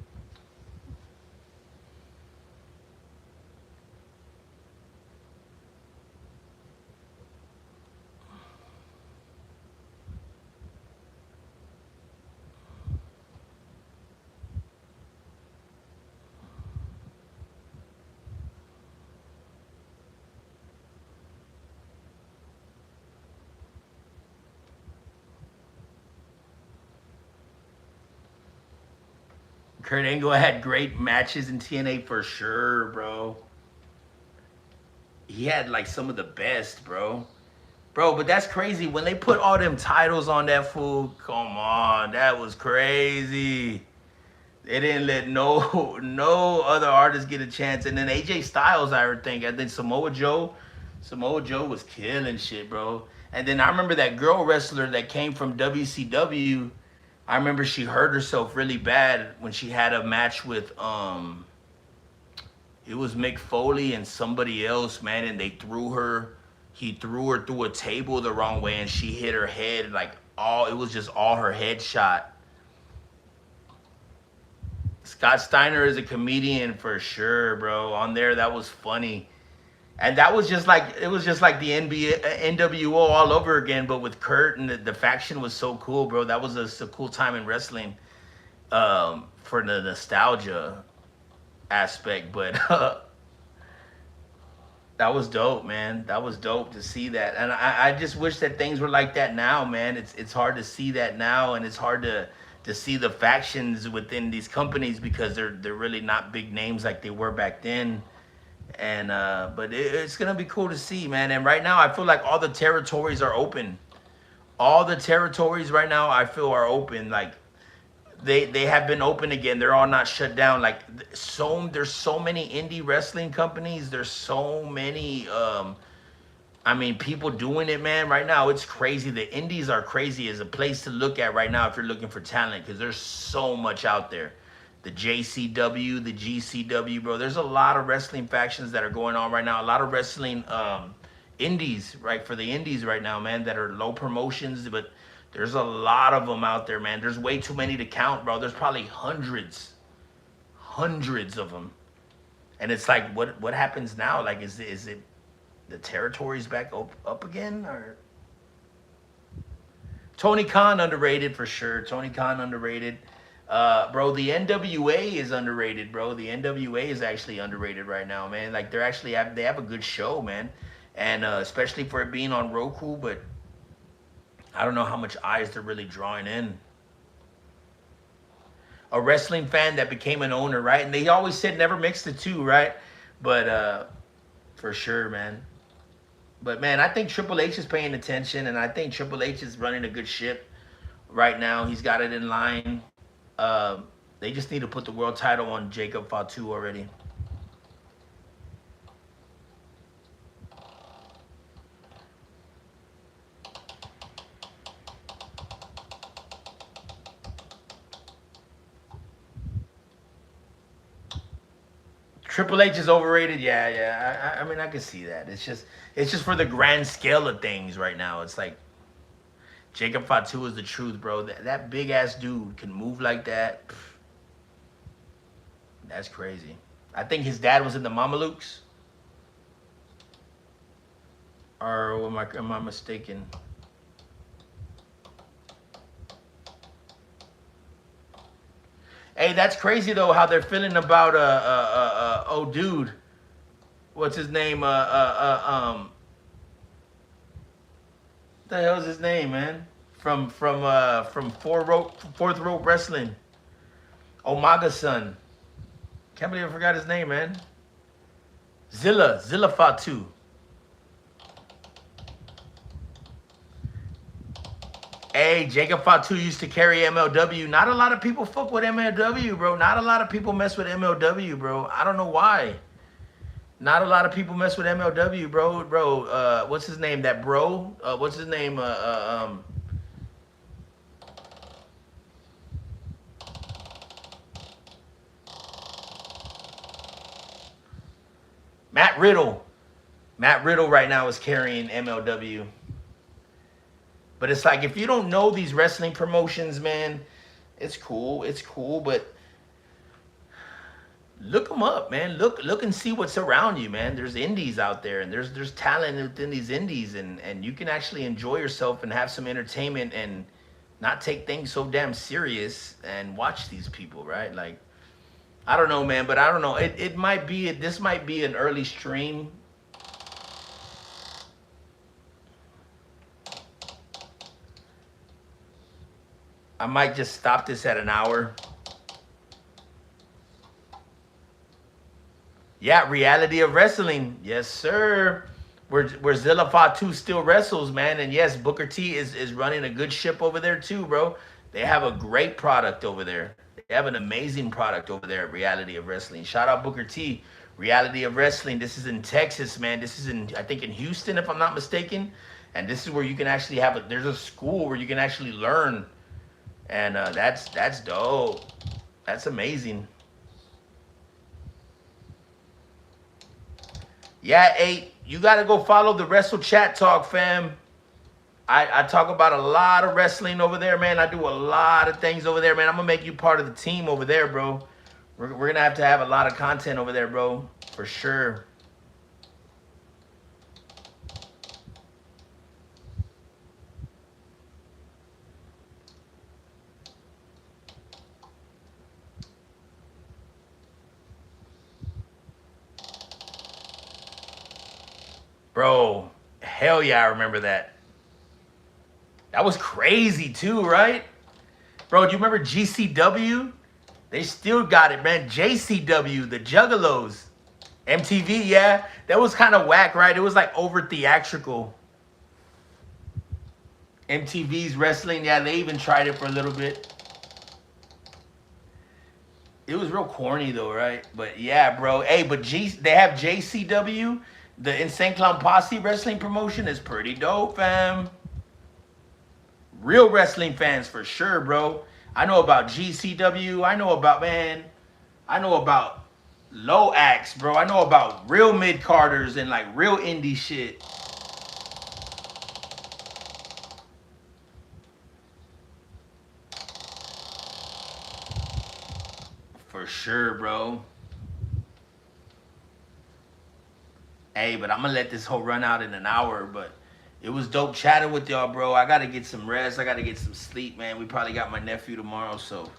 Kurt Angle had great matches in TNA for sure, bro. He had like some of the best, bro. Bro, but that's crazy. When they put all them titles on that fool, come on, that was crazy. They didn't let no other artists get a chance. And then AJ Styles, I think Samoa Joe was killing shit, bro. And then I remember that girl wrestler that came from WCW. I remember she hurt herself really bad when she had a match with it was Mick Foley and somebody else, man, and he threw her through a table the wrong way and she hit her head, like, it was just all her head shot. Scott Steiner is a comedian for sure, bro. On there, that was funny. And that was just like, it was just like the NWO all over again, but with Kurt, and the faction was so cool, bro. That was a cool time in wrestling, for the nostalgia aspect. But that was dope, man. That was dope to see that. And I just wish that things were like that now, man. It's hard to see that now, and it's hard to see the factions within these companies because they're really not big names like they were back then. And but it's gonna be cool to see, man. And right now I feel like all the territories are open. All the territories right now I feel are open. Like they have been open again. They're all not shut down. Like there's so many indie wrestling companies. There's so many I mean, people doing it, man. Right now it's crazy. The indies are crazy as a place to look at right now if you're looking for talent, because there's so much out there. The JCW, the GCW, bro. There's a lot of wrestling factions that are going on right now. A lot of wrestling indies, right, for the indies right now, man, that are low promotions, but there's a lot of them out there, man. There's way too many to count, bro. There's probably hundreds of them. And it's like, what happens now? Like, is it the territories back up again? Or Tony Khan underrated for sure. Tony Khan underrated. Bro, the NWA is underrated, bro. The NWA is actually underrated right now, man. Like they have a good show, man, and especially for it being on Roku. But I don't know how much eyes they're really drawing in. A wrestling fan that became an owner, right? And they always said never mix the two, right? But for sure, man. But man, I think Triple H is paying attention, and I think Triple H is running a good ship right now. He's got it in line. Uh, they just need to put the world title on Jacob Fatu already. Triple H is overrated. Yeah, yeah. I mean, I can see that. It's just for the grand scale of things right now. It's like Jacob Fatu is the truth, bro. That big ass dude can move like that. That's crazy. I think his dad was in the Mamalukes. Or am I mistaken? Hey, that's crazy though how they're feeling about oh dude, what's his name? The hell's his name, man? From Fourth Rope Wrestling. Omaga's son. Can't believe I forgot his name, man. Zilla Fatu. Hey, Jacob Fatu used to carry MLW. Not a lot of people fuck with MLW, bro. Not a lot of people mess with MLW, bro. I don't know why. Not a lot of people mess with MLW, bro. What's his name? That bro? What's his name? Matt Riddle. Matt Riddle right now is carrying MLW. But it's like, if you don't know these wrestling promotions, man, it's cool. It's cool, but look them up, man. Look and see what's around you, man. There's indies out there, and there's talent within these indies, and you can actually enjoy yourself and have some entertainment and not take things so damn serious and watch these people, right? Like, I don't know, man, but I don't know. It might be, this might be an early stream. I might just stop this at an hour. Yeah, reality of wrestling. Yes, sir. Where Zilla Fatu still wrestles, man. And yes, Booker T is running a good ship over there too, bro. They have a great product over there. They have an amazing product over there at Reality of Wrestling. Shout out Booker T. Reality of Wrestling. This is in Texas, man. This is I think in Houston, if I'm not mistaken. And this is where you can actually there's a school where you can actually learn. And that's dope. That's amazing. Yeah, 8. You got to go follow the Wrestle Chat Talk, fam. I talk about a lot of wrestling over there, man. I do a lot of things over there, man. I'm going to make you part of the team over there, bro. We're going to have a lot of content over there, bro. For sure. Bro, hell yeah, I remember that. That was crazy too, right? Bro, do you remember GCW? They still got it, man. JCW, the Juggalos. MTV, yeah. That was kind of whack, right? It was like over theatrical. MTV's wrestling, yeah, they even tried it for a little bit. It was real corny though, right? But yeah, bro. Hey, but they have JCW. The Insane Clown Posse wrestling promotion is pretty dope, fam. Real wrestling fans for sure, bro. I know about GCW. I know about low acts, bro. I know about real mid-carders and like real indie shit. For sure, bro. Hey, but I'm going to let this whole run out in an hour, but it was dope chatting with y'all, bro. I got to get some rest. I got to get some sleep, man. We probably got my nephew tomorrow, so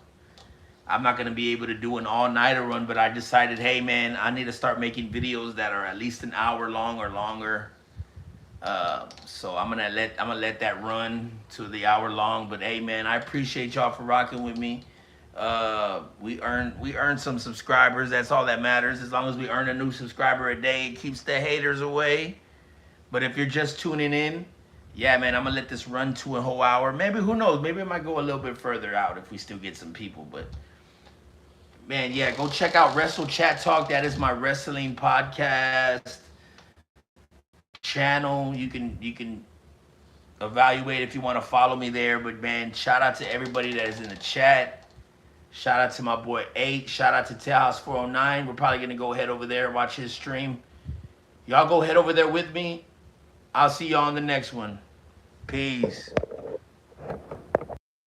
I'm not going to be able to do an all-nighter run, but I decided, hey, man, I need to start making videos that are at least an hour long or longer. So I'm gonna let that run to the hour long. But hey, man, I appreciate y'all for rocking with me. We earned some subscribers. That's all that matters. As long as we earn a new subscriber a day, it keeps the haters away. But if you're just tuning in, yeah, man, I'm gonna let this run to a whole hour. Maybe, who knows? Maybe it might go a little bit further out if we still get some people. But man, yeah, go check out Wrestle Chat Talk. That is my wrestling podcast channel. You can evaluate if you want to follow me there. But man, shout out to everybody that is in the chat. Shout out to my boy 8. Shout out to Tejas 409. We're probably gonna go head over there and watch his stream. Y'all go head over there with me. I'll see y'all on the next one. Peace.